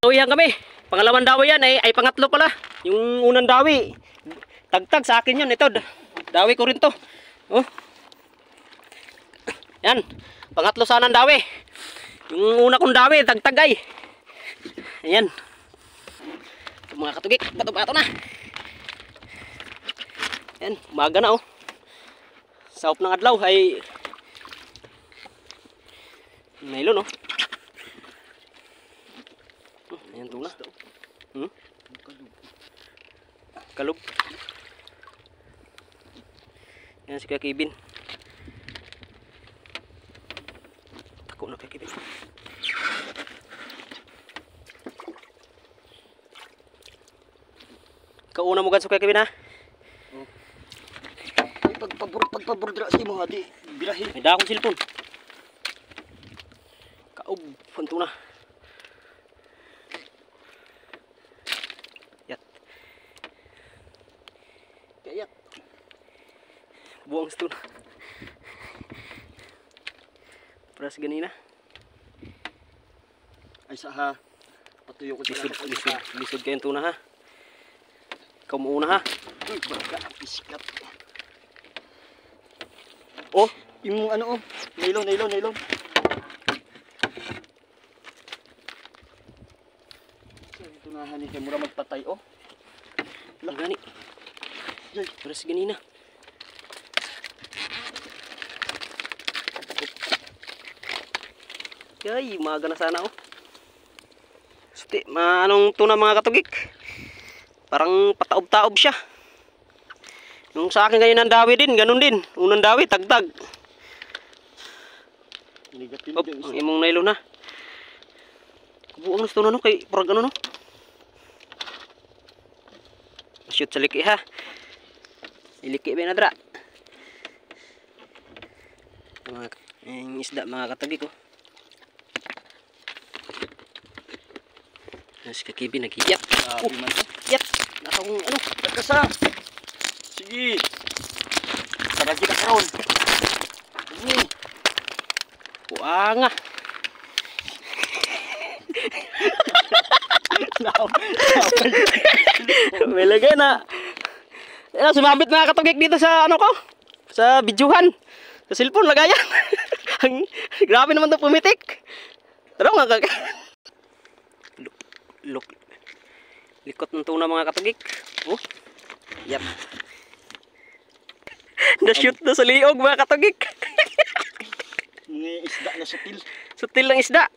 Dawihan kami. Pangalawang dawi yan ay pangatlo pala. Yung unang dawi. Tagtag sa akin yun. Ito. Dawi ko rin to. Oh. Yan. Pangatlo sanang dawi. Yung una kong dawi. Tagtag ay. Ayan. Ito mga katugik. Bato-bato na. Yan. Umaga na oh. Saop ng adlaw ay nailon oh. Ayan tuna. Kalub. Yan si Kakibin. Tako na Kakibin. Kauna mo ganso Kakibin ha? Pagpabor dira si mo hadi birahin. May dakong cellphone. Kaob tuna. Kayat. Buang stun. Pras ganina. Ay sa ha. Patuyo ko sa Lisod kayong tuna ha. Ikaw muna ha. Uy, baga piskat. Oh, Yung ano oh, nailon. Tunahan ni kay mura magpatay oh. gani. Yay, Pras ganina. Yay, umaga na sana oh. Suti, anong tuna mga katugik? Parang pataob-taob siya. Yung sa akin ngayon ang dawi din, ganun din. Unang dawi, tagtag. negative Op, din. ang imong nailo na. Kubuang na tuna no, kay parang ano no. Shoot sa liki ha. Iliki ba na dra? Yung isda mga katugik oh. Nas Kakibin nagiyap. Yap. Nakong ano? Nagkasa. Sige. Saragi na karon. Sige. Puanga. May lagay na. Ayan, sumabit mga katugik dito sa ano ko? Sa bidyuhan. Sa cellphone lagayan. Grabe naman to pumitik. Pero nga kag likot ng tuna mga katugik. Oh. Yap. Na-shoot na sa liog mga katugik. May isda na sutil. Sutil ng isda.